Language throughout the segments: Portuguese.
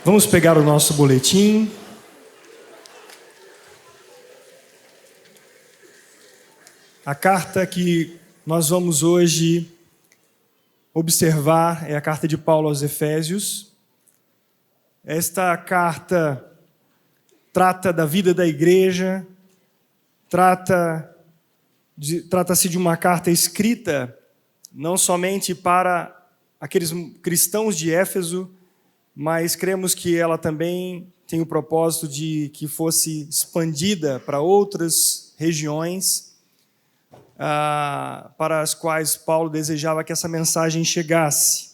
Vamos pegar o nosso boletim. A carta que nós vamos hoje observar é a carta de Paulo aos Efésios. Esta carta trata da vida da igreja, trata-se de uma carta escrita não somente para aqueles cristãos de Éfeso, mas cremos que ela também tem o propósito de que fosse expandida para outras regiões, para as quais Paulo desejava que essa mensagem chegasse.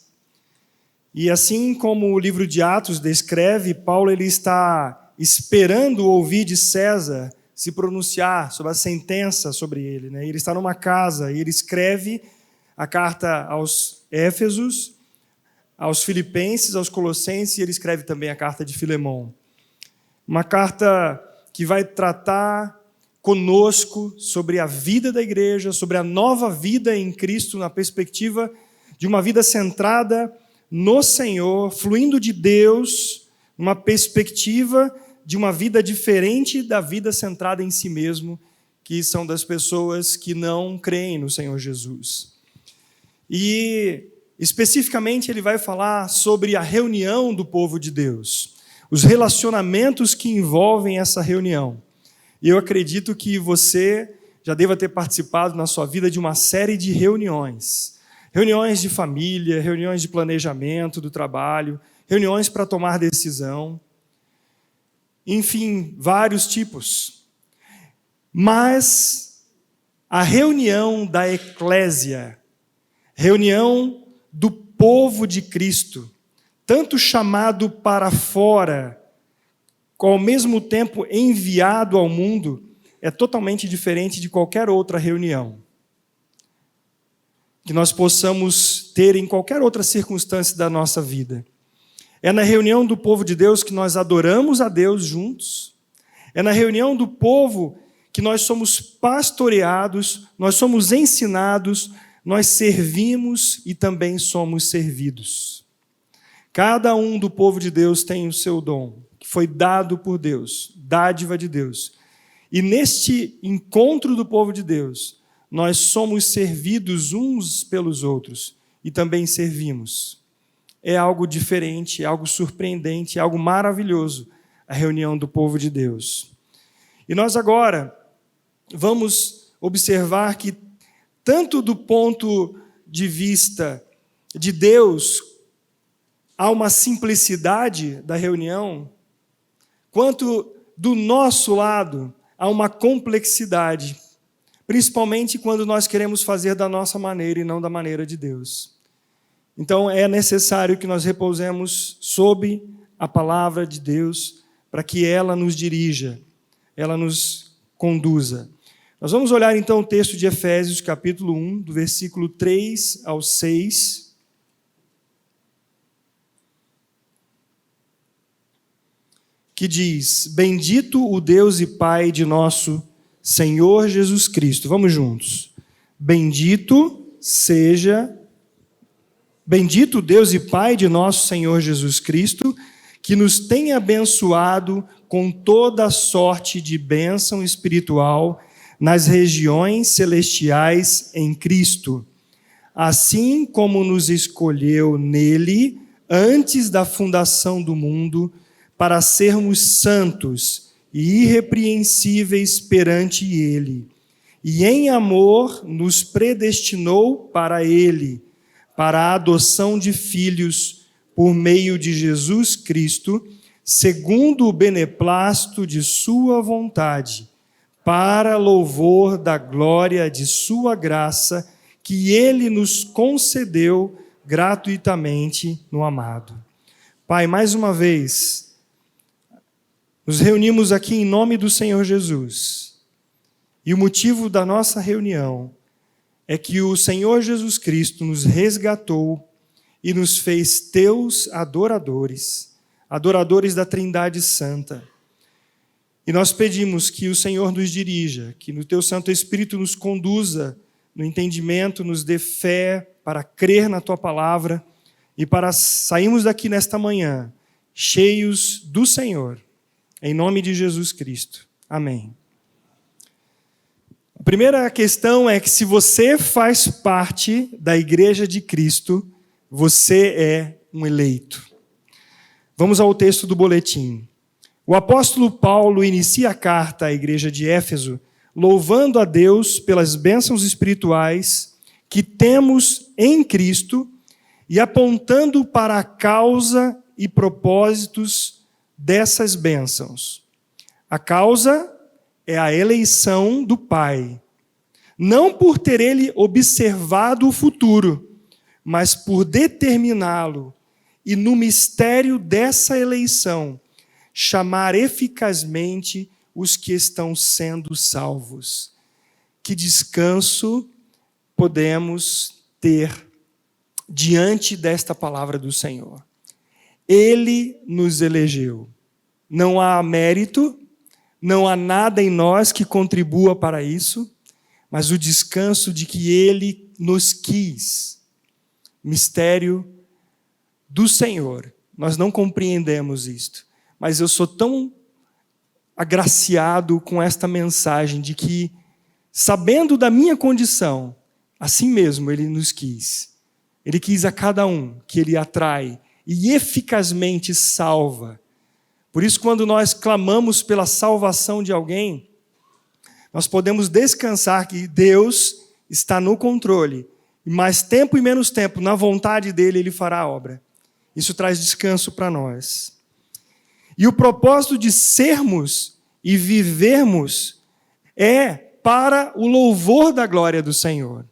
E assim como o livro de Atos descreve, Paulo ele está esperando ouvir de César se pronunciar sobre a sentença sobre ele, né? Ele está numa casa e ele escreve a carta aos Éfesos, aos Filipenses, aos Colossenses, e ele escreve também a carta de Filemão. Uma carta que vai tratar conosco sobre a vida da igreja, sobre a nova vida em Cristo, na perspectiva de uma vida centrada no Senhor, fluindo de Deus, uma perspectiva de uma vida diferente da vida centrada em si mesmo, que são das pessoas que não creem no Senhor Jesus. E especificamente, ele vai falar sobre a reunião do povo de Deus, os relacionamentos que envolvem essa reunião. E eu acredito que você já deva ter participado na sua vida de uma série de reuniões. Reuniões de família, reuniões de planejamento do trabalho, reuniões para tomar decisão. Enfim, vários tipos. Mas a reunião da eclésia, reunião do povo de Cristo, tanto chamado para fora, ao mesmo tempo enviado ao mundo, é totalmente diferente de qualquer outra reunião que nós possamos ter em qualquer outra circunstância da nossa vida. É na reunião do povo de Deus que nós adoramos a Deus juntos, é na reunião do povo que nós somos pastoreados, nós somos ensinados, nós servimos e também somos servidos. Cada um do povo de Deus tem o seu dom, que foi dado por Deus, dádiva de Deus. E neste encontro do povo de Deus, nós somos servidos uns pelos outros e também servimos. É algo diferente, é algo surpreendente, é algo maravilhoso, a reunião do povo de Deus. E nós agora vamos observar que tanto do ponto de vista de Deus, há uma simplicidade da reunião, quanto do nosso lado, há uma complexidade, principalmente quando nós queremos fazer da nossa maneira e não da maneira de Deus. Então, é necessário que nós repousemos sob a palavra de Deus, para que ela nos dirija, ela nos conduza. Nós vamos olhar então o texto de Efésios, capítulo 1, do versículo 3 ao 6. Que diz: Bendito o Deus e Pai de nosso Senhor Jesus Cristo. Vamos juntos. Bendito o Deus e Pai de nosso Senhor Jesus Cristo, que nos tem abençoado com toda sorte de bênção espiritual nas regiões celestiais em Cristo, assim como nos escolheu nele antes da fundação do mundo, para sermos santos e irrepreensíveis perante ele, e em amor nos predestinou para ele, para a adoção de filhos por meio de Jesus Cristo, segundo o beneplácito de sua vontade, para louvor da glória de sua graça, que ele nos concedeu gratuitamente no amado. Pai, mais uma vez, nos reunimos aqui em nome do Senhor Jesus. E o motivo da nossa reunião é que o Senhor Jesus Cristo nos resgatou e nos fez teus adoradores, adoradores da Trindade Santa. E nós pedimos que o Senhor nos dirija, que no teu Santo Espírito nos conduza no entendimento, nos dê fé para crer na tua palavra e para sairmos daqui nesta manhã cheios do Senhor. Em nome de Jesus Cristo. Amém. A primeira questão é que se você faz parte da igreja de Cristo, você é um eleito. Vamos ao texto do boletim. O apóstolo Paulo inicia a carta à igreja de Éfeso, louvando a Deus pelas bênçãos espirituais que temos em Cristo e apontando para a causa e propósitos dessas bênçãos. A causa é a eleição do Pai, não por ter ele observado o futuro, mas por determiná-lo e no mistério dessa eleição chamar eficazmente os que estão sendo salvos. Que descanso podemos ter diante desta palavra do Senhor. Ele nos elegeu. Não há mérito, não há nada em nós que contribua para isso, mas o descanso de que Ele nos quis. Mistério do Senhor. Nós não compreendemos isto, mas eu sou tão agraciado com esta mensagem de que, sabendo da minha condição, assim mesmo Ele nos quis. Ele quis a cada um que Ele atrai e eficazmente salva. Por isso, quando nós clamamos pela salvação de alguém, nós podemos descansar que Deus está no controle. E mais tempo e menos tempo, na vontade dEle, Ele fará a obra. Isso traz descanso para nós. E o propósito de sermos e vivermos é para o louvor da glória do Senhor.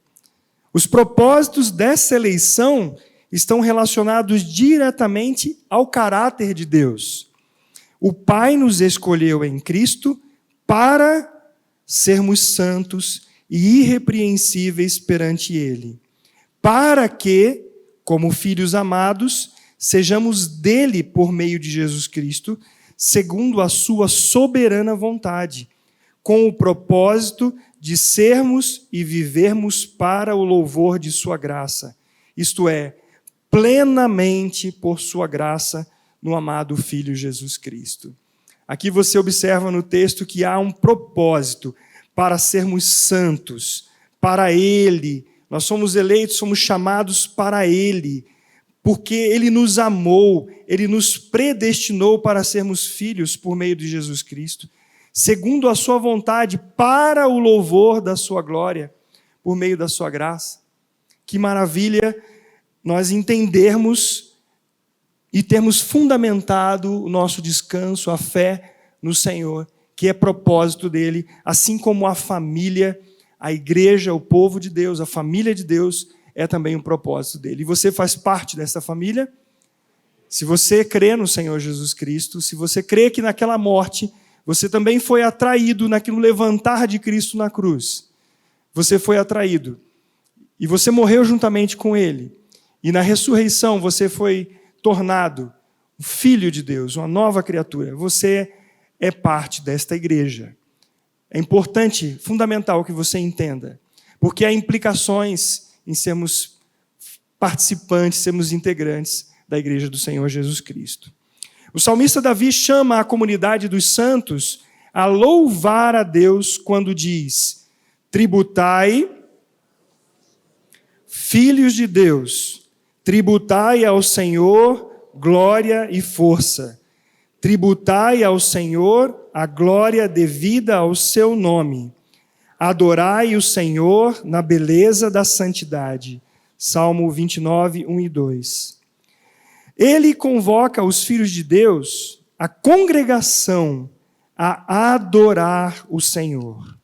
Os propósitos dessa eleição estão relacionados diretamente ao caráter de Deus. O Pai nos escolheu em Cristo para sermos santos e irrepreensíveis perante Ele, para que, como filhos amados, sejamos dele por meio de Jesus Cristo, segundo a sua soberana vontade, com o propósito de sermos e vivermos para o louvor de sua graça, isto é, plenamente por sua graça no amado Filho Jesus Cristo. Aqui você observa no texto que há um propósito para sermos santos, para Ele. Nós somos eleitos, somos chamados para Ele, porque Ele nos amou, Ele nos predestinou para sermos filhos por meio de Jesus Cristo, segundo a sua vontade, para o louvor da sua glória, por meio da sua graça. Que maravilha nós entendermos e termos fundamentado o nosso descanso, a fé no Senhor, que é propósito dele, assim como a família, a igreja, o povo de Deus, a família de Deus, é também um propósito dele. E você faz parte dessa família? Se você crê no Senhor Jesus Cristo, se você crê que naquela morte, você também foi atraído naquilo levantar de Cristo na cruz. Você foi atraído. E você morreu juntamente com Ele. E na ressurreição você foi tornado um filho de Deus, uma nova criatura. Você é parte desta igreja. É importante, fundamental que você entenda, porque há implicações em sermos participantes, sermos integrantes da igreja do Senhor Jesus Cristo. O salmista Davi chama a comunidade dos santos a louvar a Deus quando diz: tributai, filhos de Deus, tributai ao Senhor glória e força. Tributai ao Senhor a glória devida ao seu nome. Adorai o Senhor na beleza da santidade. Salmo 29, 1 e 2. Ele convoca os filhos de Deus, a congregação, a adorar o Senhor.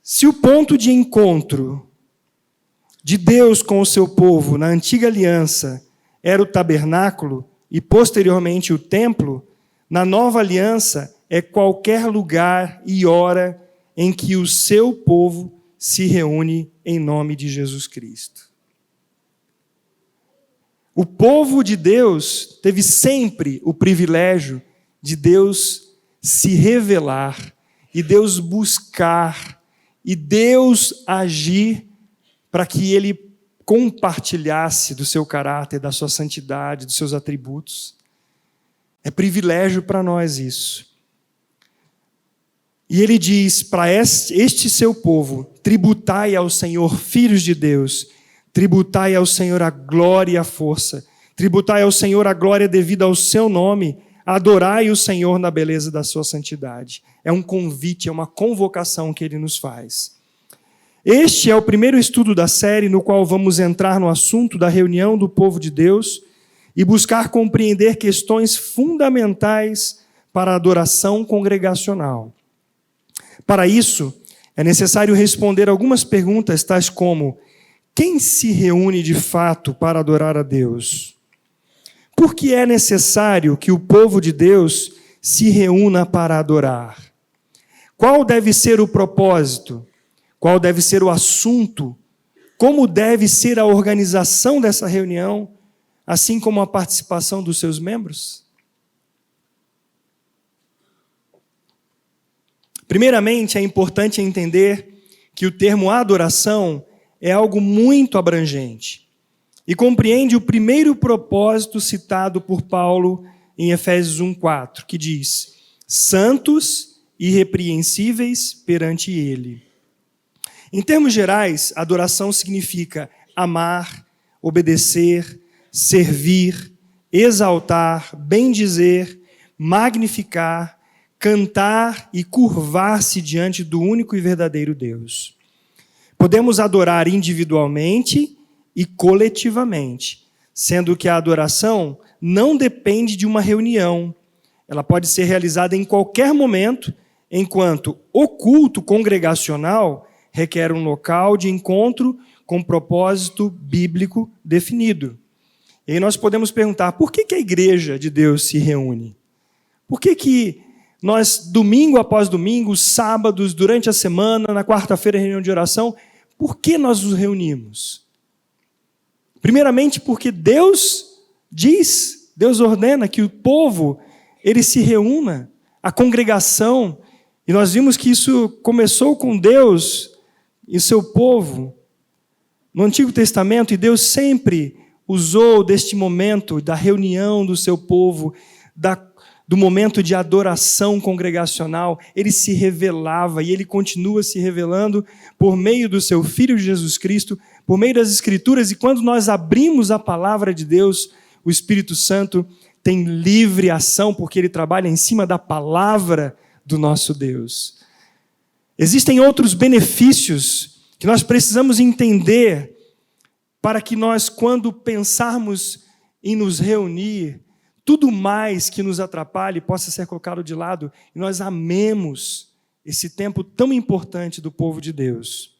Se o ponto de encontro de Deus com o seu povo na antiga aliança era o tabernáculo e posteriormente o templo, na nova aliança é qualquer lugar e hora em que o seu povo se reúne em nome de Jesus Cristo. O povo de Deus teve sempre o privilégio de Deus se revelar, e Deus buscar, e Deus agir para que Ele compartilhasse do seu caráter, da sua santidade, dos seus atributos. É privilégio para nós isso. E ele diz para este seu povo: tributai ao Senhor, filhos de Deus, tributai ao Senhor a glória e a força, tributai ao Senhor a glória devida ao seu nome, adorai o Senhor na beleza da sua santidade. É um convite, é uma convocação que ele nos faz. Este é o primeiro estudo da série no qual vamos entrar no assunto da reunião do povo de Deus e buscar compreender questões fundamentais para a adoração congregacional. Para isso, é necessário responder algumas perguntas tais como: quem se reúne de fato para adorar a Deus? Por que é necessário que o povo de Deus se reúna para adorar? Qual deve ser o propósito? Qual deve ser o assunto? Como deve ser a organização dessa reunião, assim como a participação dos seus membros? Primeiramente, é importante entender que o termo adoração é algo muito abrangente e compreende o primeiro propósito citado por Paulo em Efésios 1:4, que diz: santos e irrepreensíveis perante ele. Em termos gerais, adoração significa amar, obedecer, servir, exaltar, bendizer, magnificar, cantar e curvar-se diante do único e verdadeiro Deus. Podemos adorar individualmente e coletivamente, sendo que a adoração não depende de uma reunião. Ela pode ser realizada em qualquer momento, enquanto o culto congregacional requer um local de encontro com propósito bíblico definido. E aí nós podemos perguntar: por que a igreja de Deus se reúne? Por que nós, domingo após domingo, sábados, durante a semana, na quarta-feira, reunião de oração, por que nós nos reunimos? Primeiramente porque Deus diz, Deus ordena que o povo, ele se reúna, a congregação, e nós vimos que isso começou com Deus e seu povo no Antigo Testamento, e Deus sempre usou deste momento da reunião do seu povo, do momento de adoração congregacional. Ele se revelava e ele continua se revelando por meio do seu Filho Jesus Cristo, por meio das Escrituras. E quando nós abrimos a palavra de Deus, o Espírito Santo tem livre ação, porque ele trabalha em cima da palavra do nosso Deus. Existem outros benefícios que nós precisamos entender para que nós, quando pensarmos em nos reunir, tudo mais que nos atrapalhe possa ser colocado de lado e nós amemos esse tempo tão importante do povo de Deus.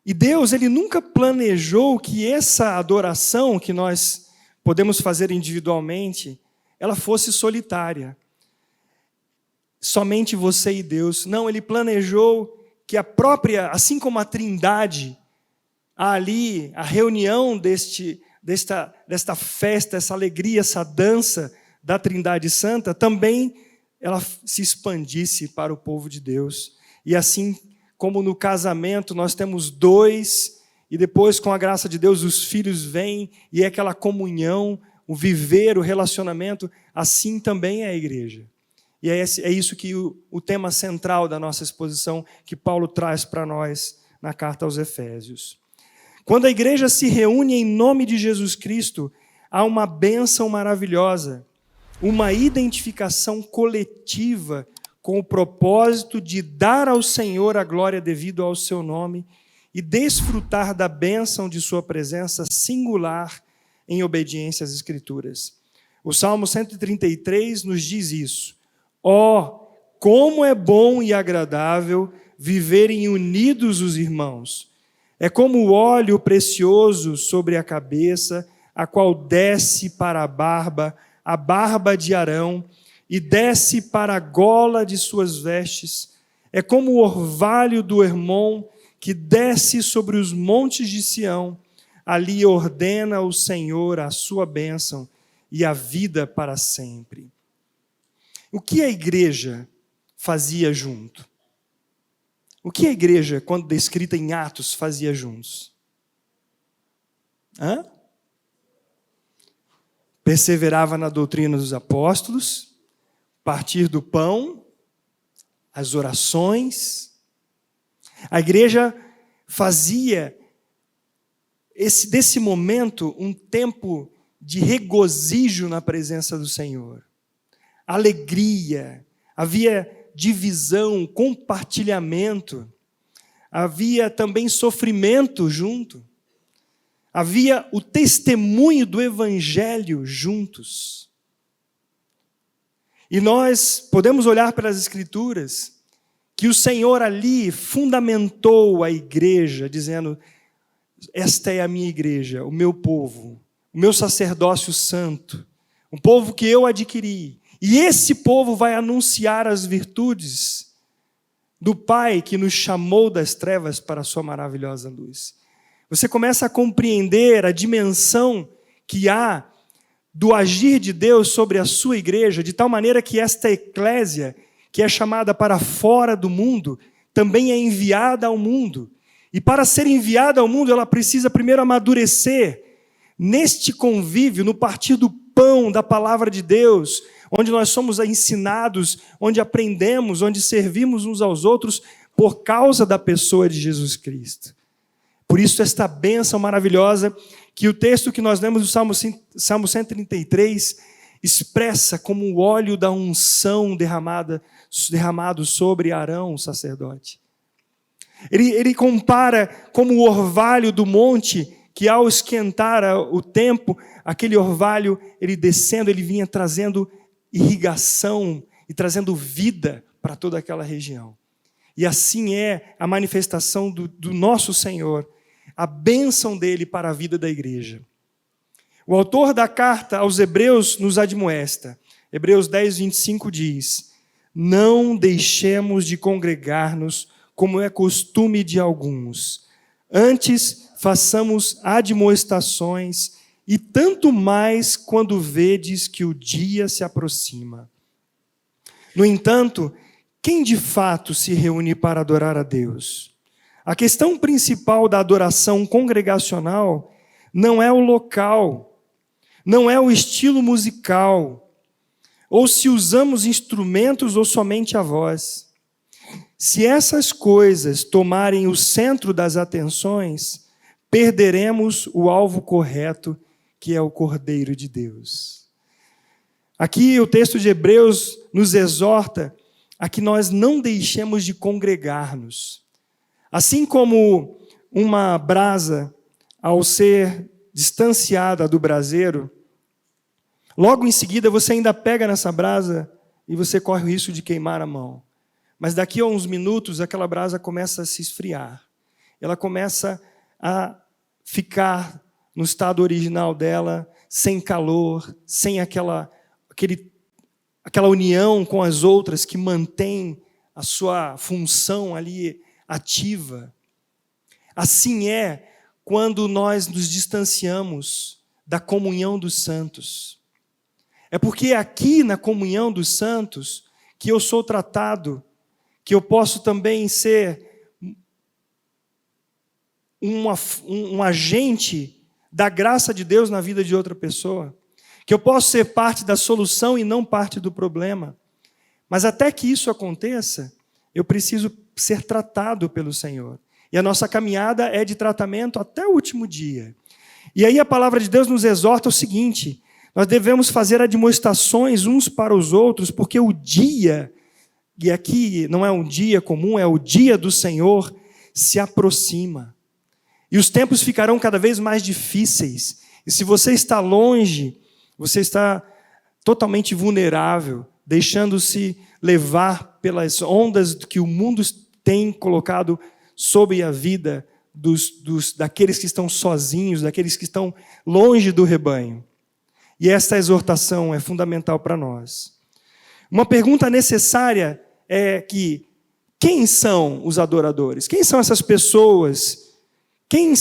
E Deus, ele nunca planejou que essa adoração que nós podemos fazer individualmente, ela fosse solitária. Somente você e Deus. Não, ele planejou que a própria, assim como a Trindade, ali, a reunião desta festa, essa alegria, essa dança da Trindade Santa, também ela se expandisse para o povo de Deus. E assim como no casamento nós temos dois, e depois com a graça de Deus os filhos vêm, e é aquela comunhão, o viver, o relacionamento, assim também é a igreja. E é isso que o tema central da nossa exposição, que Paulo traz para nós na carta aos Efésios. Quando a igreja se reúne em nome de Jesus Cristo, há uma bênção maravilhosa, uma identificação coletiva com o propósito de dar ao Senhor a glória devido ao seu nome e desfrutar da bênção de sua presença singular em obediência às Escrituras. O Salmo 133 nos diz isso. Como é bom e agradável viverem unidos os irmãos. É como o óleo precioso sobre a cabeça, a qual desce para a barba de Arão, e desce para a gola de suas vestes. É como o orvalho do Hermon, que desce sobre os montes de Sião. Ali ordena o Senhor a sua bênção e a vida para sempre. O que a igreja fazia junto? O que a igreja, quando descrita em Atos, fazia juntos? perseverava na doutrina dos apóstolos, partir do pão, as orações. A igreja fazia desse momento um tempo de regozijo na presença do Senhor. Alegria, havia divisão, compartilhamento, havia também sofrimento junto, havia o testemunho do Evangelho juntos. E nós podemos olhar para as Escrituras que o Senhor ali fundamentou a igreja, dizendo: esta é a minha igreja, o meu povo, o meu sacerdócio santo, um povo que eu adquiri. E esse povo vai anunciar as virtudes do Pai que nos chamou das trevas para a sua maravilhosa luz. Você começa a compreender a dimensão que há do agir de Deus sobre a sua igreja, de tal maneira que esta eclésia, que é chamada para fora do mundo, também é enviada ao mundo. E para ser enviada ao mundo, ela precisa primeiro amadurecer neste convívio, no partir do pão da palavra de Deus, onde nós somos ensinados, onde aprendemos, onde servimos uns aos outros por causa da pessoa de Jesus Cristo. Por isso, esta bênção maravilhosa que o texto que nós lemos do Salmo 133 expressa como o óleo da unção derramado sobre Arão, o sacerdote. Ele compara como o orvalho do monte, que ao esquentar o tempo, aquele orvalho, ele descendo, ele vinha trazendo irrigação e trazendo vida para toda aquela região. E assim é a manifestação do nosso Senhor, a bênção dele para a vida da igreja. O autor da carta aos Hebreus nos admoesta. Hebreus 10, 25 diz: não deixemos de congregar-nos, como é costume de alguns. Antes, façamos admoestações, e tanto mais quando vedes que o dia se aproxima. No entanto, quem de fato se reúne para adorar a Deus? A questão principal da adoração congregacional não é o local, não é o estilo musical, ou se usamos instrumentos ou somente a voz. Se essas coisas tomarem o centro das atenções, perderemos o alvo correto, que é o Cordeiro de Deus. Aqui o texto de Hebreus nos exorta a que nós não deixemos de congregar-nos. Assim como uma brasa, ao ser distanciada do braseiro, logo em seguida você ainda pega nessa brasa e você corre o risco de queimar a mão. Mas daqui a uns minutos aquela brasa começa a se esfriar. Ela começa a ficar no estado original dela, sem calor, sem aquela união com as outras que mantém a sua função ali ativa. Assim é quando nós nos distanciamos da comunhão dos santos. É porque aqui na comunhão dos santos que eu sou tratado, que eu posso também ser um agente da graça de Deus na vida de outra pessoa, que eu posso ser parte da solução e não parte do problema. Mas até que isso aconteça, eu preciso ser tratado pelo Senhor. E a nossa caminhada é de tratamento até o último dia. E aí a palavra de Deus nos exorta o seguinte: nós devemos fazer admoestações uns para os outros, porque o dia, e aqui não é um dia comum, é o dia do Senhor, se aproxima. E os tempos ficarão cada vez mais difíceis. E se você está longe, você está totalmente vulnerável, deixando-se levar pelas ondas que o mundo tem colocado sobre a vida daqueles que estão sozinhos, daqueles que estão longe do rebanho. E esta exortação é fundamental para nós. Uma pergunta necessária é que: quem são os adoradores? Quem são essas pessoas? Quem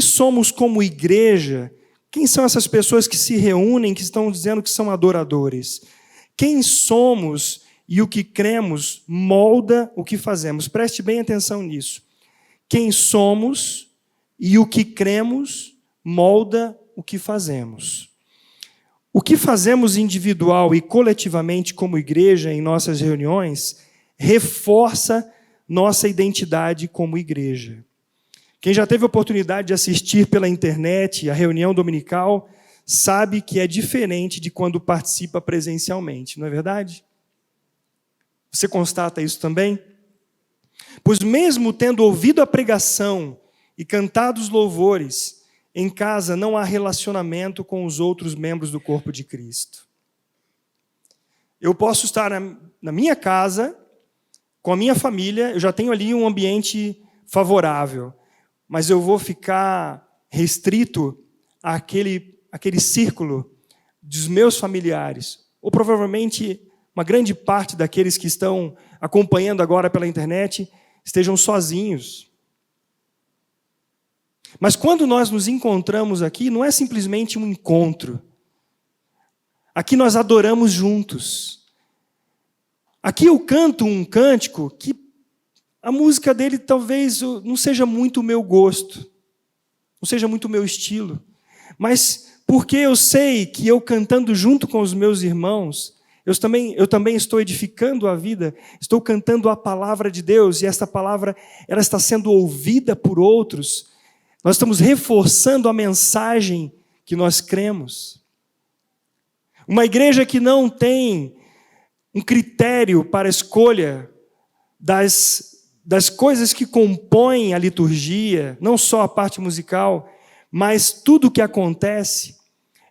somos como igreja? Quem são essas pessoas que se reúnem, que estão dizendo que são adoradores? Quem somos e o que cremos molda o que fazemos. Preste bem atenção nisso. Quem somos e o que cremos molda o que fazemos. O que fazemos individual e coletivamente como igreja em nossas reuniões reforça nossa identidade como igreja. Quem já teve a oportunidade de assistir pela internet a reunião dominical sabe que é diferente de quando participa presencialmente, não é verdade? Você constata isso também? Pois mesmo tendo ouvido a pregação e cantado os louvores, em casa não há relacionamento com os outros membros do corpo de Cristo. Eu posso estar na minha casa, com a minha família, eu já tenho ali um ambiente favorável, mas eu vou ficar restrito àquele círculo dos meus familiares, ou provavelmente uma grande parte daqueles que estão acompanhando agora pela internet estejam sozinhos. Mas quando nós nos encontramos aqui, não é simplesmente um encontro. Aqui nós adoramos juntos. Aqui eu canto um cântico que a música dele talvez não seja muito o meu gosto, não seja muito o meu estilo. Mas porque eu sei que eu cantando junto com os meus irmãos, eu também estou edificando a vida, estou cantando a palavra de Deus, e esta palavra ela está sendo ouvida por outros. Nós estamos reforçando a mensagem que nós cremos. Uma igreja que não tem um critério para a escolha das coisas que compõem a liturgia, não só a parte musical, mas tudo o que acontece,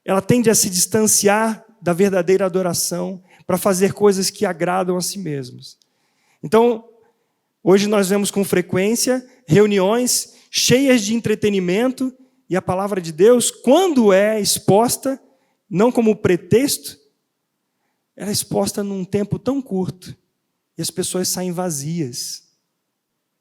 ela tende a se distanciar da verdadeira adoração para fazer coisas que agradam a si mesmos. Então, hoje nós vemos com frequência reuniões cheias de entretenimento, e a palavra de Deus, quando é exposta, não como pretexto, ela é exposta num tempo tão curto, e as pessoas saem vazias,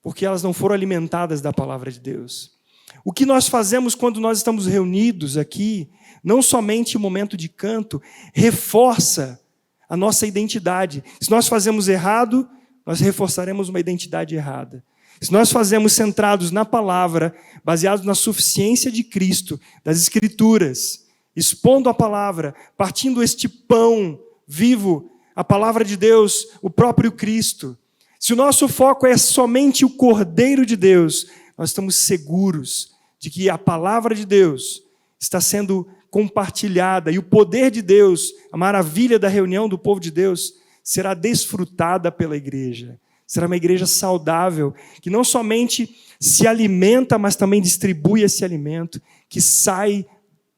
porque elas não foram alimentadas da palavra de Deus. O que nós fazemos quando nós estamos reunidos aqui, não somente o momento de canto, reforça a nossa identidade. Se nós fazemos errado, nós reforçaremos uma identidade errada. Se nós fazemos centrados na palavra, baseados na suficiência de Cristo, das Escrituras, expondo a palavra, partindo este pão vivo, a palavra de Deus, o próprio Cristo. Se o nosso foco é somente o Cordeiro de Deus, nós estamos seguros de que a palavra de Deus está sendo compartilhada e o poder de Deus, a maravilha da reunião do povo de Deus, será desfrutada pela igreja. Será uma igreja saudável, que não somente se alimenta, mas também distribui esse alimento, que sai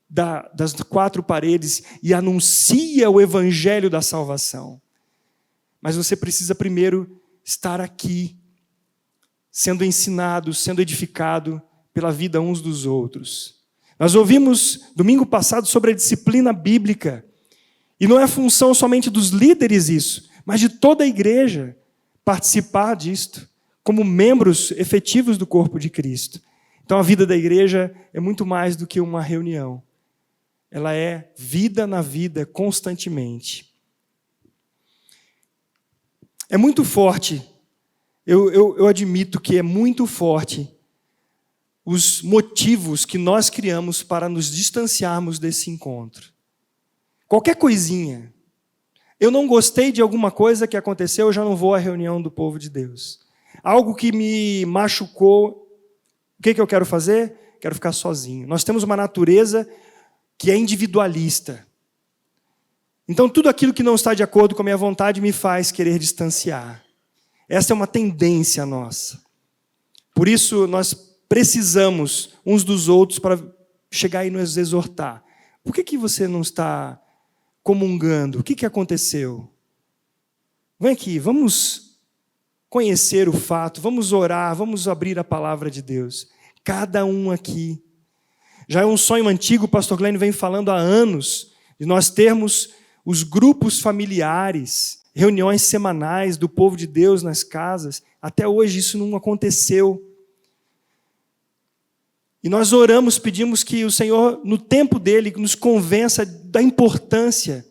das quatro paredes e anuncia o evangelho da salvação. Mas você precisa primeiro estar aqui, sendo ensinado, sendo edificado pela vida uns dos outros. Nós ouvimos domingo passado sobre a disciplina bíblica, e não é função somente dos líderes isso, mas de toda a igreja participar disto, como membros efetivos do corpo de Cristo. Então a vida da igreja é muito mais do que uma reunião. Ela é vida na vida, constantemente. É muito forte, eu admito que é muito forte os motivos que nós criamos para nos distanciarmos desse encontro. Qualquer coisinha. Eu não gostei de alguma coisa que aconteceu, eu já não vou à reunião do povo de Deus. Algo que me machucou, o que eu quero fazer? Quero ficar sozinho. Nós temos uma natureza que é individualista. Então, tudo aquilo que não está de acordo com a minha vontade me faz querer distanciar. Essa é uma tendência nossa. Por isso, nós precisamos uns dos outros para chegar e nos exortar. Por que você não está comungando? O que aconteceu? Vem aqui, vamos conhecer o fato, vamos orar, vamos abrir a palavra de Deus. Cada um aqui. Já é um sonho antigo, o pastor Glenn vem falando há anos, de nós termos os grupos familiares, reuniões semanais do povo de Deus nas casas. Até hoje isso não aconteceu. E nós oramos, pedimos que o Senhor, no tempo dele, nos convença da importância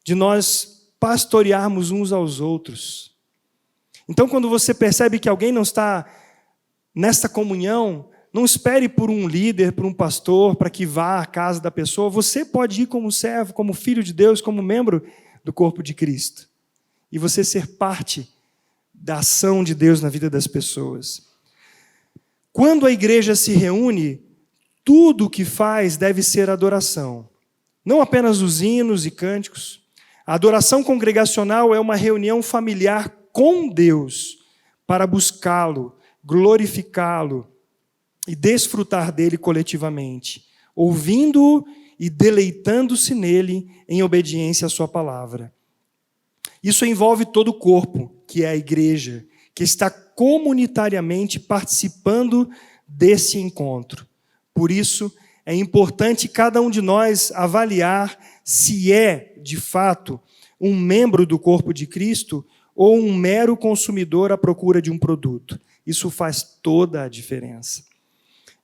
de nós pastorearmos uns aos outros. Então, quando você percebe que alguém não está nessa comunhão, não espere por um líder, por um pastor, para que vá à casa da pessoa. Você pode ir como servo, como filho de Deus, como membro do corpo de Cristo. E você ser parte da ação de Deus na vida das pessoas. Quando a igreja se reúne, tudo o que faz deve ser adoração. Não apenas os hinos e cânticos. A adoração congregacional é uma reunião familiar com Deus para buscá-lo, glorificá-lo e desfrutar dele coletivamente, ouvindo-o e deleitando-se nele em obediência à sua palavra. Isso envolve todo o corpo, que é a igreja, que está comunitariamente participando desse encontro. Por isso, é importante cada um de nós avaliar se é, de fato, um membro do corpo de Cristo ou um mero consumidor à procura de um produto. Isso faz toda a diferença.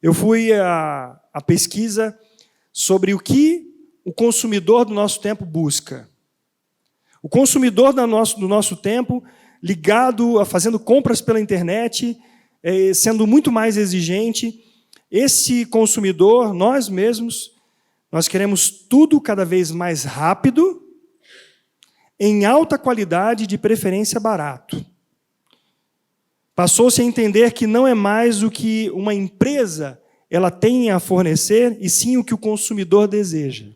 Eu fui à pesquisa sobre o que o consumidor do nosso tempo busca. O consumidor do nosso tempo, ligado a fazendo compras pela internet, sendo muito mais exigente, esse consumidor, nós mesmos, nós queremos tudo cada vez mais rápido, em alta qualidade, de preferência barato. Passou-se a entender que não é mais o que uma empresa ela tem a fornecer, e sim o que o consumidor deseja.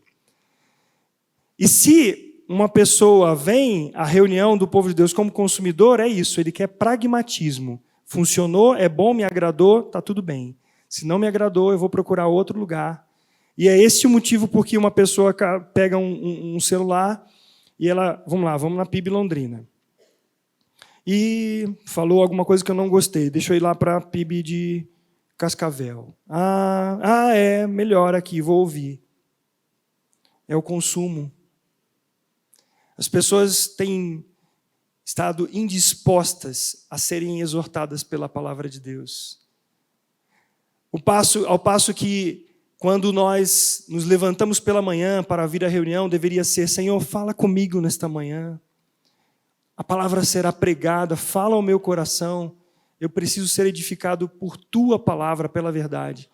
E se uma pessoa vem à reunião do povo de Deus como consumidor, é isso, ele quer pragmatismo. Funcionou, é bom, me agradou, está tudo bem. Se não me agradou, eu vou procurar outro lugar. E é esse o motivo por que uma pessoa pega um celular e ela, vamos na PIB Londrina. E falou alguma coisa que eu não gostei. Deixa eu ir lá para a PIB de Cascavel. É melhor aqui, vou ouvir. É o consumo. As pessoas têm estado indispostas a serem exortadas pela palavra de Deus. Ao passo que, quando nós nos levantamos pela manhã para vir à reunião, deveria ser: Senhor, fala comigo nesta manhã. A palavra será pregada, fala ao meu coração. Eu preciso ser edificado por tua palavra, pela verdade.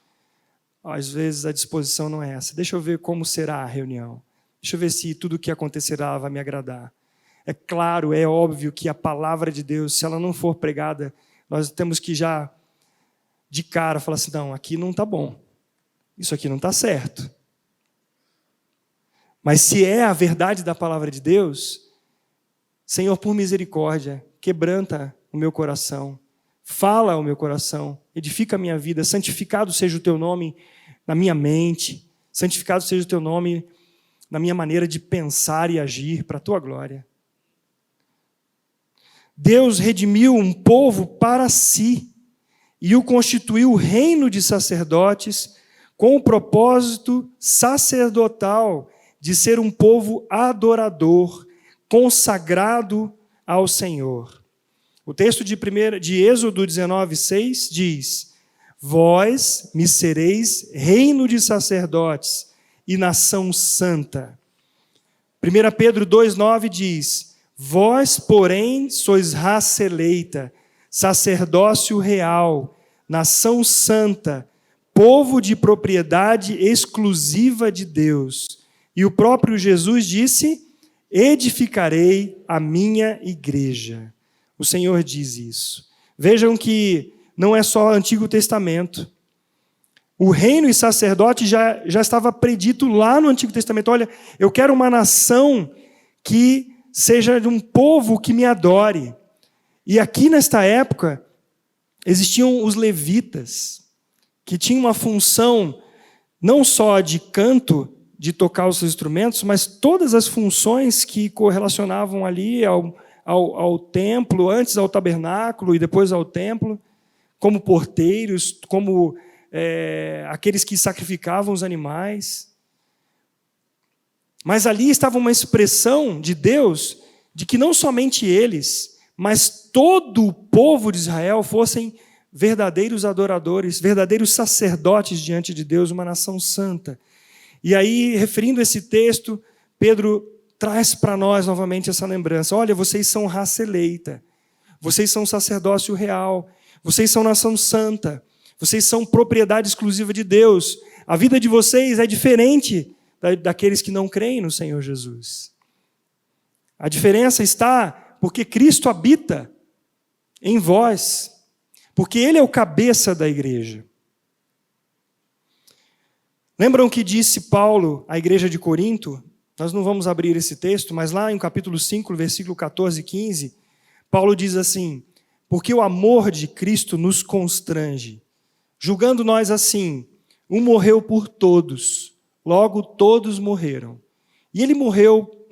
Às vezes a disposição não é essa. Deixa eu ver como será a reunião. Deixa eu ver se tudo o que acontecerá vai me agradar. É claro, é óbvio que a palavra de Deus, se ela não for pregada, nós temos que já, de cara, falar assim: não, aqui não está bom. Isso aqui não está certo. Mas se é a verdade da palavra de Deus, Senhor, por misericórdia, quebranta o meu coração. Fala ao meu coração, edifica a minha vida, santificado seja o teu nome na minha mente, santificado seja o teu nome na minha maneira de pensar e agir para a tua glória. Deus redimiu um povo para si e o constituiu reino de sacerdotes com o propósito sacerdotal de ser um povo adorador, consagrado ao Senhor. O texto de Êxodo 19:6 diz: vós me sereis reino de sacerdotes e nação santa. 1 Pedro 2:9 diz: vós, porém, sois raça eleita, sacerdócio real, nação santa, povo de propriedade exclusiva de Deus. E o próprio Jesus disse: edificarei a minha igreja. O Senhor diz isso. Vejam que não é só Antigo Testamento. O reino e sacerdote já estava predito lá no Antigo Testamento. Olha, eu quero uma nação que seja de um povo que me adore. E aqui nesta época, existiam os levitas, que tinham uma função não só de canto, de tocar os instrumentos, mas todas as funções que correlacionavam ali ao templo, antes ao tabernáculo e depois ao templo, como porteiros, como aqueles que sacrificavam os animais. Mas ali estava uma expressão de Deus, de que não somente eles, mas todo o povo de Israel fossem verdadeiros adoradores, verdadeiros sacerdotes diante de Deus, uma nação santa. E aí, referindo esse texto, Pedro traz para nós novamente essa lembrança. Olha, vocês são raça eleita, vocês são sacerdócio real, vocês são nação santa, Vocês são propriedade exclusiva de Deus. A vida de vocês é diferente daqueles que não creem no Senhor Jesus. A diferença está porque Cristo habita em vós, porque Ele é o cabeça da igreja. Lembram que disse Paulo à igreja de Corinto? Nós não vamos abrir esse texto, mas lá em capítulo 5, versículo 14 e 15, Paulo diz assim: porque o amor de Cristo nos constrange, julgando nós assim, um morreu por todos, logo todos morreram. E ele morreu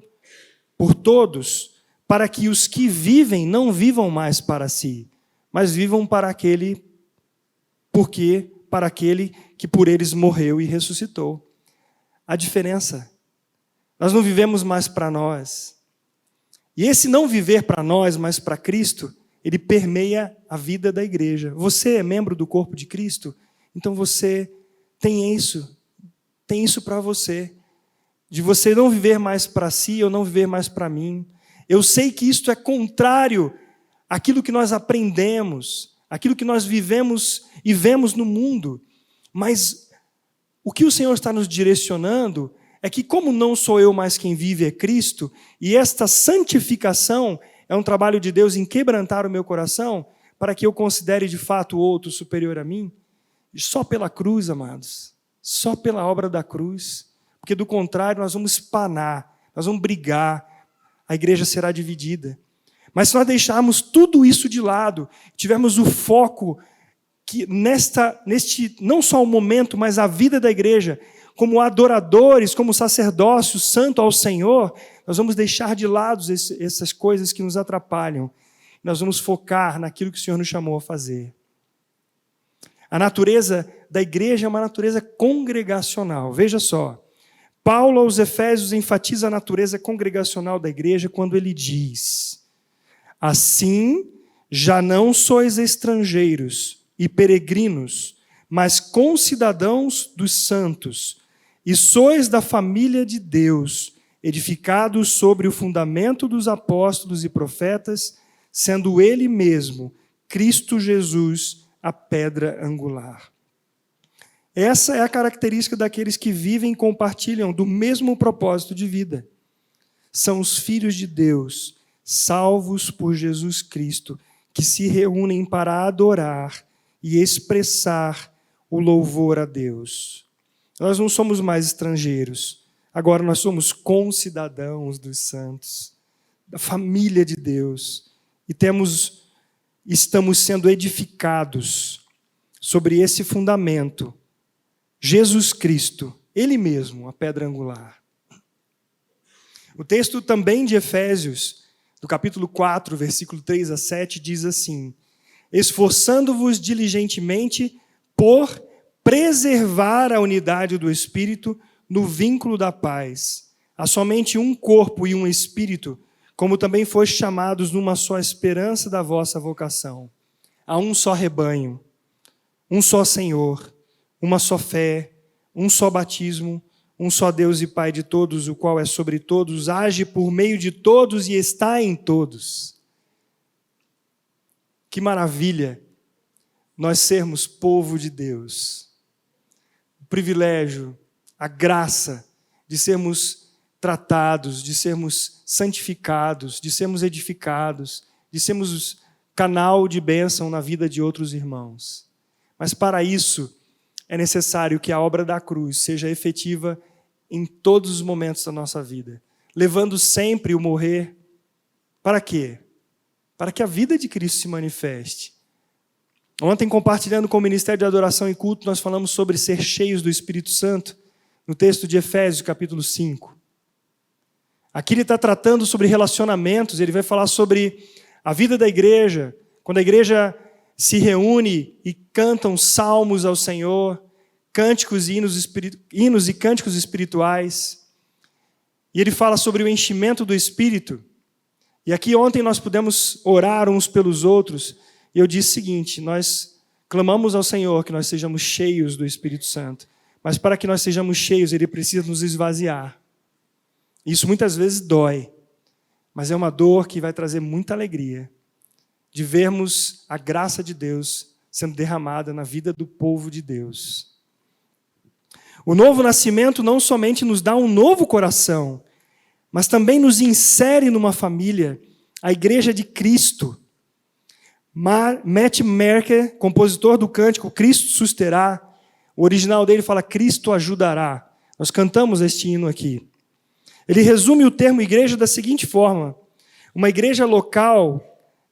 por todos, para que os que vivem não vivam mais para si, mas vivam para aquele que por eles morreu e ressuscitou. A diferença, nós não vivemos mais para nós. E esse não viver para nós, mas para Cristo, ele permeia a vida da igreja. Você é membro do corpo de Cristo, então você tem isso para você, de você não viver mais para si ou não viver mais para mim. Eu sei que isto é contrário àquilo que nós aprendemos, àquilo que nós vivemos e vemos no mundo, mas o que o Senhor está nos direcionando é que, como não sou eu mais quem vive, é Cristo, e esta santificação é um trabalho de Deus em quebrantar o meu coração, para que eu considere de fato o outro superior a mim, só pela cruz, amados, só pela obra da cruz, porque do contrário nós vamos espanar, nós vamos brigar, a igreja será dividida. Mas se nós deixarmos tudo isso de lado, tivermos o foco que neste não só o momento, mas a vida da igreja, como adoradores, como sacerdócio santo ao Senhor, nós vamos deixar de lado essas coisas que nos atrapalham. Nós vamos focar naquilo que o Senhor nos chamou a fazer. A natureza da igreja é uma natureza congregacional. Veja só, Paulo aos Efésios enfatiza a natureza congregacional da igreja quando ele diz: assim, já não sois estrangeiros e peregrinos, mas concidadãos dos santos, e sois da família de Deus, edificados sobre o fundamento dos apóstolos e profetas, sendo Ele mesmo, Cristo Jesus, a pedra angular. Essa é a característica daqueles que vivem e compartilham do mesmo propósito de vida. São os filhos de Deus, salvos por Jesus Cristo, que se reúnem para adorar e expressar o louvor a Deus. Nós não somos mais estrangeiros, agora nós somos concidadãos dos santos, da família de Deus, e estamos sendo edificados sobre esse fundamento, Jesus Cristo, Ele mesmo, a pedra angular. O texto também de Efésios, do capítulo 4, versículo 3 a 7, diz assim: esforçando-vos diligentemente por preservar a unidade do Espírito no vínculo da paz. Há somente um corpo e um Espírito, como também fois chamados numa só esperança da vossa vocação. Há um só rebanho, um só Senhor, uma só fé, um só batismo, um só Deus e Pai de todos, o qual é sobre todos, age por meio de todos e está em todos. Que maravilha nós sermos povo de Deus. O privilégio, a graça de sermos tratados, de sermos santificados, de sermos edificados, de sermos canal de bênção na vida de outros irmãos. Mas para isso é necessário que a obra da cruz seja efetiva em todos os momentos da nossa vida, levando sempre o morrer. Para quê? Para que a vida de Cristo se manifeste. Ontem, compartilhando com o Ministério de Adoração e Culto, nós falamos sobre ser cheios do Espírito Santo, no texto de Efésios, capítulo 5. Aqui ele está tratando sobre relacionamentos, ele vai falar sobre a vida da igreja, quando a igreja se reúne e cantam salmos ao Senhor, cânticos e hinos e cânticos espirituais. E ele fala sobre o enchimento do Espírito. E aqui ontem nós pudemos orar uns pelos outros, e eu disse o seguinte: nós clamamos ao Senhor que nós sejamos cheios do Espírito Santo, mas para que nós sejamos cheios, Ele precisa nos esvaziar. Isso muitas vezes dói, mas é uma dor que vai trazer muita alegria, de vermos a graça de Deus sendo derramada na vida do povo de Deus. O novo nascimento não somente nos dá um novo coração, mas também nos insere numa família, a Igreja de Cristo. Matt Merker, compositor do cântico Cristo Susterá, o original dele fala Cristo ajudará. Nós cantamos este hino aqui. Ele resume o termo igreja da seguinte forma: uma igreja local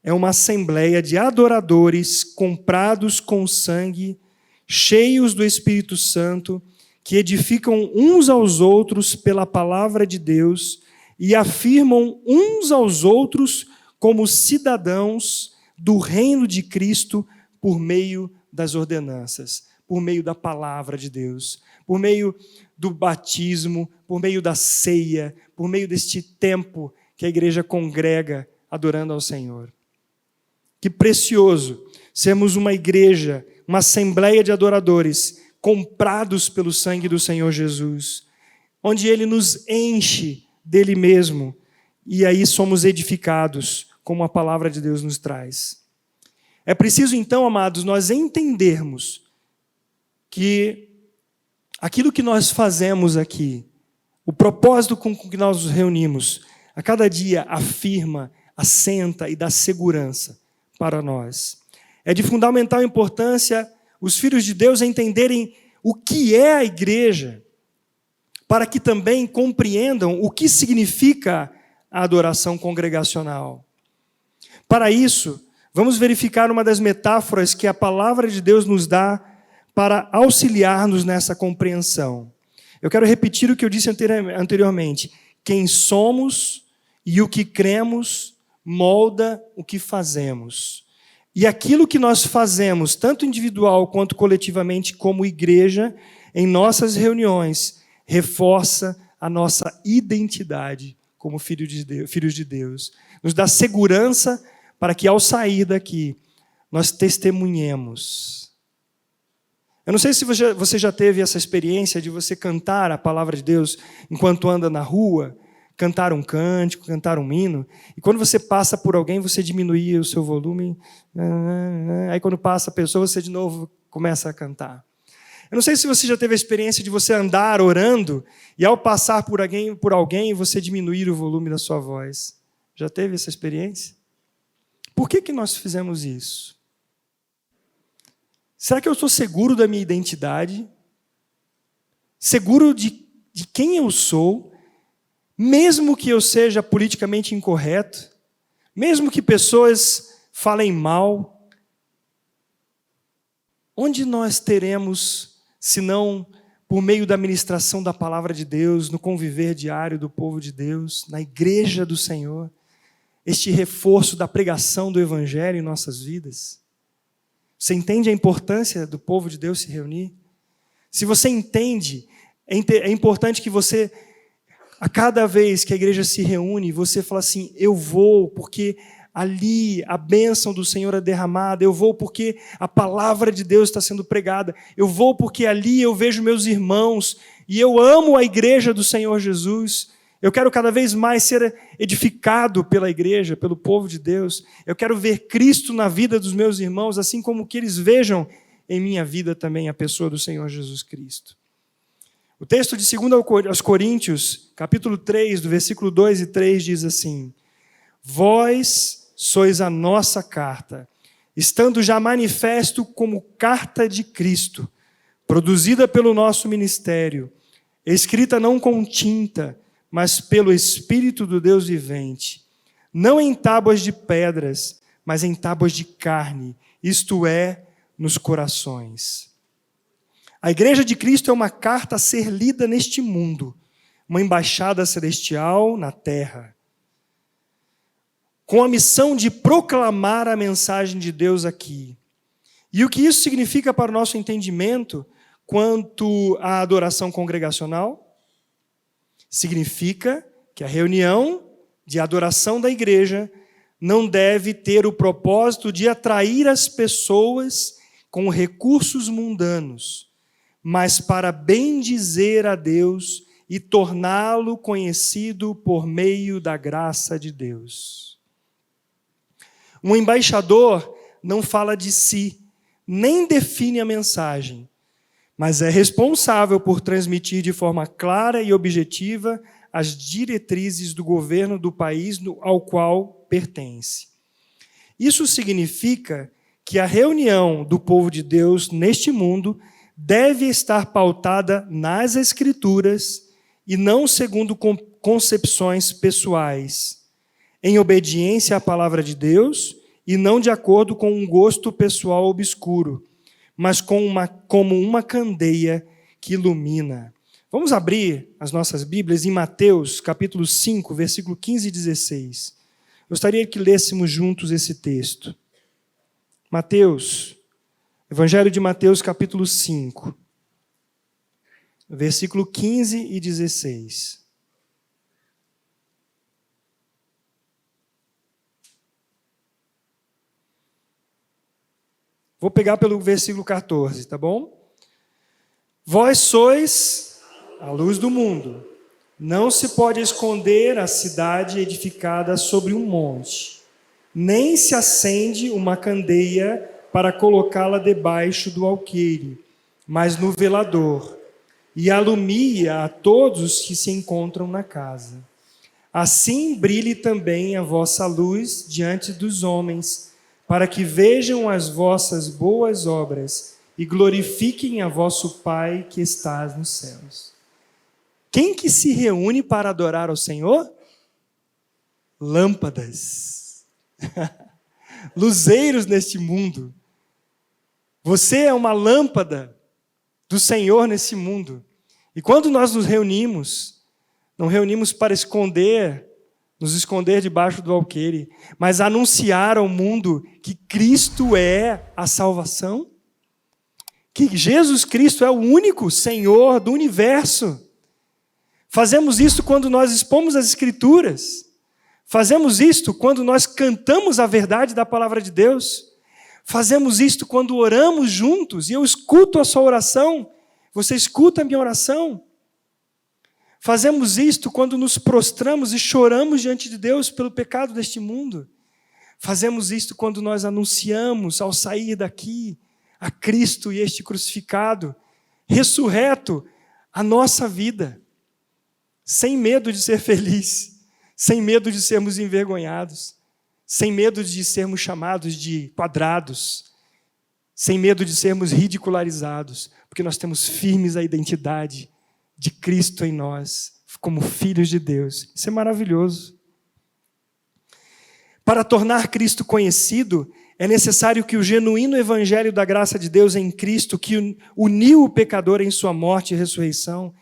é uma assembleia de adoradores comprados com sangue, cheios do Espírito Santo, que edificam uns aos outros pela palavra de Deus e afirmam uns aos outros como cidadãos do reino de Cristo por meio das ordenanças, por meio da palavra de Deus, por meio do batismo, por meio da ceia, por meio deste tempo que a igreja congrega adorando ao Senhor. Que precioso sermos uma igreja, uma assembleia de adoradores comprados pelo sangue do Senhor Jesus, onde Ele nos enche dele mesmo e aí somos edificados, como a palavra de Deus nos traz. É preciso então, amados, nós entendermos que aquilo que nós fazemos aqui, o propósito com que nós nos reunimos, a cada dia afirma, assenta e dá segurança para nós. É de fundamental importância os filhos de Deus entenderem o que é a igreja, para que também compreendam o que significa a adoração congregacional. Para isso, vamos verificar uma das metáforas que a palavra de Deus nos dá para auxiliar-nos nessa compreensão. Eu quero repetir o que eu disse anteriormente. Quem somos e o que cremos molda o que fazemos. E aquilo que nós fazemos, tanto individual quanto coletivamente, como igreja, em nossas reuniões, reforça a nossa identidade como filhos de Deus. Nos dá segurança para que, ao sair daqui, nós testemunhemos. Eu não sei se você já teve essa experiência de você cantar a palavra de Deus enquanto anda na rua, cantar um cântico, cantar um hino, e quando você passa por alguém, você diminui o seu volume, aí quando passa a pessoa, você de novo começa a cantar. Eu não sei se você já teve a experiência de você andar orando, e ao passar por alguém, você diminuir o volume da sua voz. Já teve essa experiência? Por que nós fizemos isso? Será que eu estou seguro da minha identidade? Seguro de quem eu sou? Mesmo que eu seja politicamente incorreto? Mesmo que pessoas falem mal? Onde nós teremos, se não por meio da ministração da palavra de Deus, no conviver diário do povo de Deus, na igreja do Senhor, este reforço da pregação do Evangelho em nossas vidas? Você entende a importância do povo de Deus se reunir? Se você entende, é importante que você, a cada vez que a igreja se reúne, você fala assim, eu vou porque ali a bênção do Senhor é derramada, eu vou porque a palavra de Deus está sendo pregada, eu vou porque ali eu vejo meus irmãos e eu amo a igreja do Senhor Jesus. Eu quero cada vez mais ser edificado pela igreja, pelo povo de Deus. Eu quero ver Cristo na vida dos meus irmãos, assim como que eles vejam em minha vida também a pessoa do Senhor Jesus Cristo. O texto de 2 aos Coríntios, capítulo 3, do versículo 2 e 3, diz assim: Vós sois a nossa carta, estando já manifesto como carta de Cristo, produzida pelo nosso ministério, escrita não com tinta, mas pelo Espírito do Deus vivente, não em tábuas de pedras, mas em tábuas de carne, isto é, nos corações. A igreja de Cristo é uma carta a ser lida neste mundo, uma embaixada celestial na terra, com a missão de proclamar a mensagem de Deus aqui. E o que isso significa para o nosso entendimento quanto à adoração congregacional? Significa que a reunião de adoração da igreja não deve ter o propósito de atrair as pessoas com recursos mundanos, mas para bendizer a Deus e torná-lo conhecido por meio da graça de Deus. Um embaixador não fala de si, nem define a mensagem, mas é responsável por transmitir de forma clara e objetiva as diretrizes do governo do país ao qual pertence. Isso significa que a reunião do povo de Deus neste mundo deve estar pautada nas Escrituras e não segundo concepções pessoais, em obediência à palavra de Deus e não de acordo com um gosto pessoal obscuro, mas como uma candeia que ilumina. Vamos abrir as nossas Bíblias em Mateus, capítulo 5, versículo 15 e 16. Gostaria que lêssemos juntos esse texto. Mateus, Evangelho de Mateus, capítulo 5, versículo 15 e 16. Vou pegar pelo versículo 14, tá bom? Vós sois a luz do mundo. Não se pode esconder a cidade edificada sobre um monte, nem se acende uma candeia para colocá-la debaixo do alqueire, mas no velador, e alumia a todos os que se encontram na casa. Assim brilhe também a vossa luz diante dos homens, para que vejam as vossas boas obras e glorifiquem a vosso Pai que estás nos céus. Quem que se reúne para adorar ao Senhor? Lâmpadas. Luzeiros neste mundo. Você é uma lâmpada do Senhor nesse mundo. E quando nós nos reunimos, não reunimos para nos esconder debaixo do alqueire, mas anunciar ao mundo que Cristo é a salvação, que Jesus Cristo é o único Senhor do universo. Fazemos isto quando nós expomos as Escrituras. Fazemos isto quando nós cantamos a verdade da palavra de Deus. Fazemos isto quando oramos juntos e eu escuto a sua oração, você escuta a minha oração. Fazemos isto quando nos prostramos e choramos diante de Deus pelo pecado deste mundo. Fazemos isto quando nós anunciamos ao sair daqui a Cristo e este crucificado, ressurreto, a nossa vida, sem medo de ser feliz, sem medo de sermos envergonhados, sem medo de sermos chamados de quadrados, sem medo de sermos ridicularizados, porque nós temos firmes a identidade de Cristo em nós, como filhos de Deus. Isso é maravilhoso. Para tornar Cristo conhecido, é necessário que o genuíno evangelho da graça de Deus em Cristo, que uniu o pecador em sua morte e ressurreição,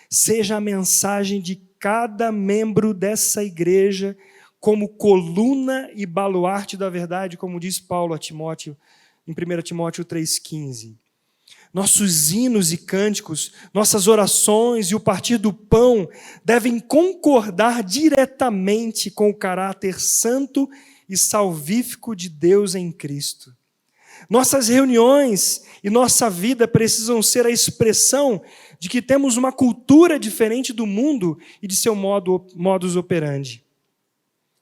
seja a mensagem de cada membro dessa igreja como coluna e baluarte da verdade, como diz Paulo a Timóteo, em 1 Timóteo 3,15. Nossos hinos e cânticos, nossas orações e o partir do pão devem concordar diretamente com o caráter santo e salvífico de Deus em Cristo. Nossas reuniões e nossa vida precisam ser a expressão de que temos uma cultura diferente do mundo e de seu modus operandi.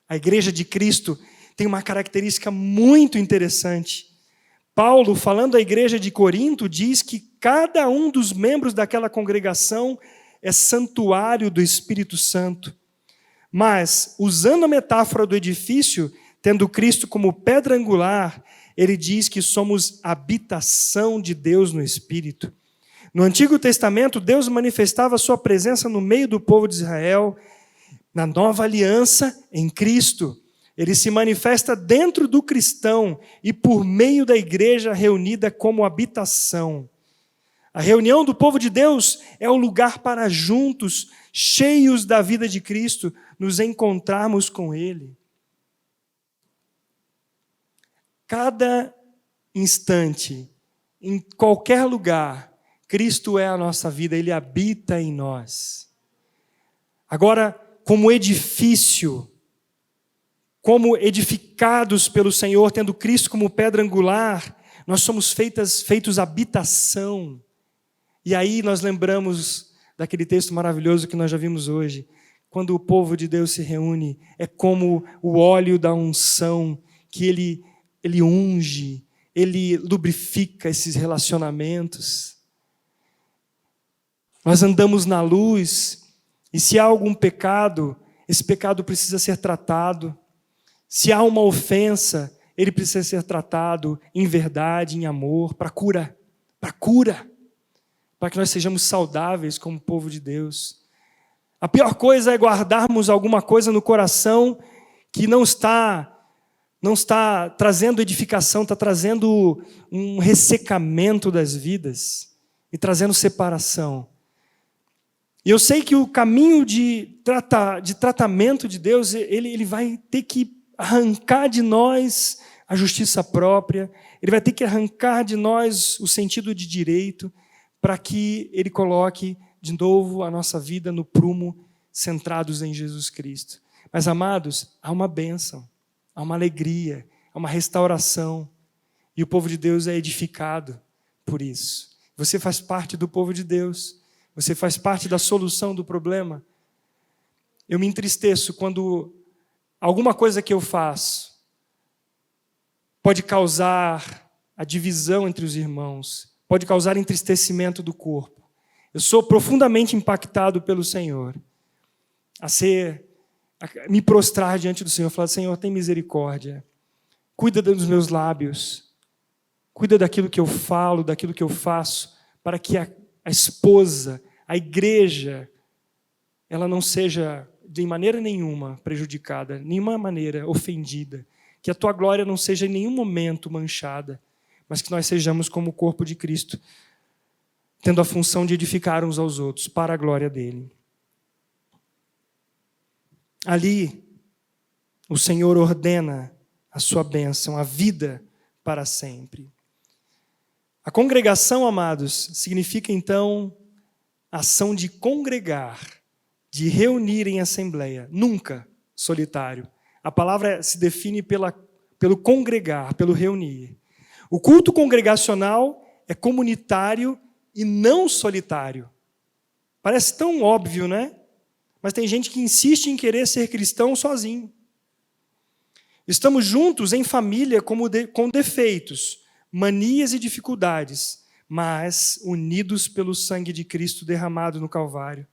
A igreja de Cristo tem uma característica muito interessante. Paulo, falando à igreja de Corinto, diz que cada um dos membros daquela congregação é santuário do Espírito Santo. Mas, usando a metáfora do edifício, tendo Cristo como pedra angular, ele diz que somos habitação de Deus no Espírito. No Antigo Testamento, Deus manifestava a sua presença no meio do povo de Israel. Na nova aliança, em Cristo, ele se manifesta dentro do cristão e por meio da igreja reunida como habitação. A reunião do povo de Deus é o lugar para juntos, cheios da vida de Cristo, nos encontrarmos com Ele. Cada instante, em qualquer lugar, Cristo é a nossa vida, Ele habita em nós. Agora, como edifício, como edificados pelo Senhor, tendo Cristo como pedra angular, nós somos feitos habitação. E aí nós lembramos daquele texto maravilhoso que nós já vimos hoje. Quando o povo de Deus se reúne, é como o óleo da unção, que ele unge, Ele lubrifica esses relacionamentos. Nós andamos na luz, e se há algum pecado, esse pecado precisa ser tratado. Se há uma ofensa, ele precisa ser tratado em verdade, em amor, para cura, para que nós sejamos saudáveis como povo de Deus. A pior coisa é guardarmos alguma coisa no coração que não está trazendo edificação, está trazendo um ressecamento das vidas e trazendo separação. E eu sei que o caminho de tratamento de Deus, ele vai ter que arrancar de nós a justiça própria, ele vai ter que arrancar de nós o sentido de direito, para que ele coloque de novo a nossa vida no prumo, centrados em Jesus Cristo. Mas, amados, há uma bênção, há uma alegria, há uma restauração, e o povo de Deus é edificado por isso. Você faz parte do povo de Deus, você faz parte da solução do problema. Eu me entristeço quando alguma coisa que eu faço pode causar a divisão entre os irmãos, pode causar entristecimento do corpo. Eu sou profundamente impactado pelo Senhor, a me prostrar diante do Senhor, falar: Senhor, tem misericórdia, cuida dos meus lábios, cuida daquilo que eu falo, daquilo que eu faço, para que a esposa, a igreja, ela não seja de maneira nenhuma prejudicada, nenhuma maneira ofendida, que a tua glória não seja em nenhum momento manchada, mas que nós sejamos como o corpo de Cristo, tendo a função de edificar uns aos outros, para a glória dele. Ali, o Senhor ordena a sua bênção, a vida para sempre. A congregação, amados, significa então ação de congregar, de reunir em assembleia, nunca solitário. A palavra se define pelo congregar, pelo reunir. O culto congregacional é comunitário e não solitário. Parece tão óbvio, né? Mas tem gente que insiste em querer ser cristão sozinho. Estamos juntos em família com defeitos, manias e dificuldades, mas unidos pelo sangue de Cristo derramado no Calvário.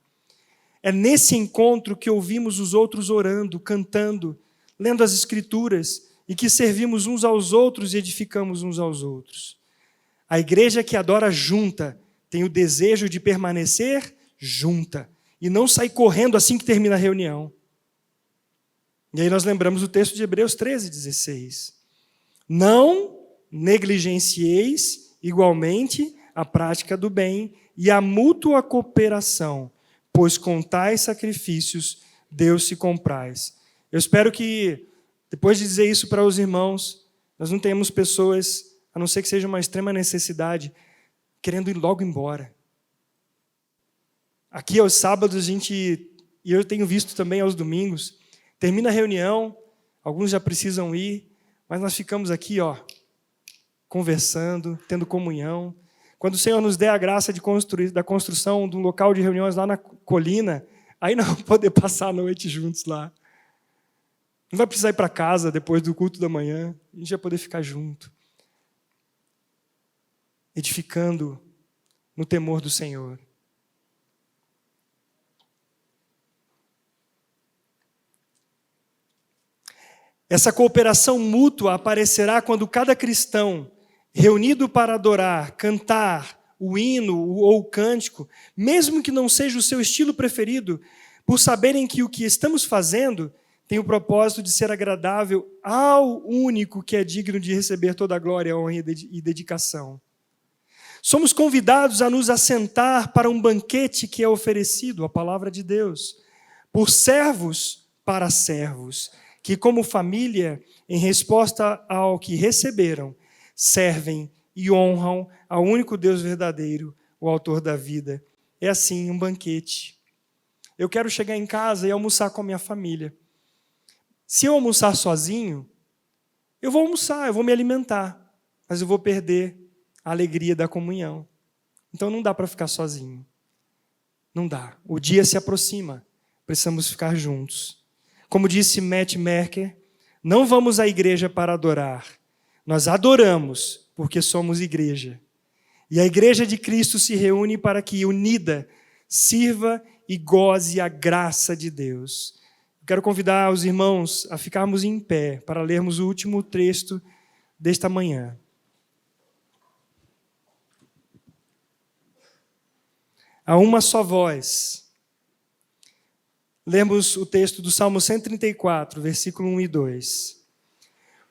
É nesse encontro que ouvimos os outros orando, cantando, lendo as Escrituras, e que servimos uns aos outros e edificamos uns aos outros. A igreja que adora junta tem o desejo de permanecer junta e não sair correndo assim que termina a reunião. E aí nós lembramos o texto de Hebreus 13:16. Não negligencieis igualmente a prática do bem e a mútua cooperação, pois com tais sacrifícios Deus se compraz. Eu espero que, depois de dizer isso para os irmãos, nós não tenhamos pessoas, a não ser que seja uma extrema necessidade, querendo ir logo embora. Aqui aos sábados, e eu tenho visto também aos domingos, termina a reunião, alguns já precisam ir, mas nós ficamos aqui, conversando, tendo comunhão. Quando o Senhor nos der a graça da construção de um local de reuniões lá na colina, aí nós vamos poder passar a noite juntos lá. Não vai precisar ir para casa depois do culto da manhã, a gente vai poder ficar junto, edificando no temor do Senhor. Essa cooperação mútua aparecerá quando cada cristão, reunido para adorar, cantar o hino ou o cântico, mesmo que não seja o seu estilo preferido, por saberem que o que estamos fazendo tem o propósito de ser agradável ao único que é digno de receber toda a glória, honra e dedicação. Somos convidados a nos assentar para um banquete que é oferecido, a palavra de Deus, por servos para servos, que como família, em resposta ao que receberam, servem e honram ao único Deus verdadeiro, o autor da vida. É assim um banquete. Eu quero chegar em casa e almoçar com a minha família. Se eu almoçar sozinho, eu vou almoçar, eu vou me alimentar, mas eu vou perder a alegria da comunhão. Então não dá para ficar sozinho. Não dá. O dia se aproxima, precisamos ficar juntos. Como disse Matt Merker, não vamos à igreja para adorar, Nós adoramos porque somos igreja. E a igreja de Cristo se reúne para que, unida, sirva e goze a graça de Deus. Quero convidar os irmãos a ficarmos em pé para lermos o último texto desta manhã. A uma só voz. Lemos o texto do Salmo 134, versículo 1 e 2.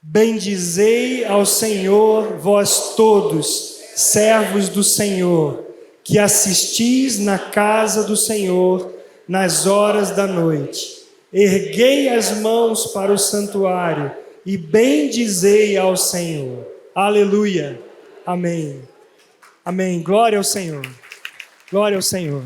Bendizei ao Senhor, vós todos, servos do Senhor, que assistis na casa do Senhor nas horas da noite. Erguei as mãos para o santuário e bendizei ao Senhor. Aleluia. Amém. Amém. Glória ao Senhor. Glória ao Senhor.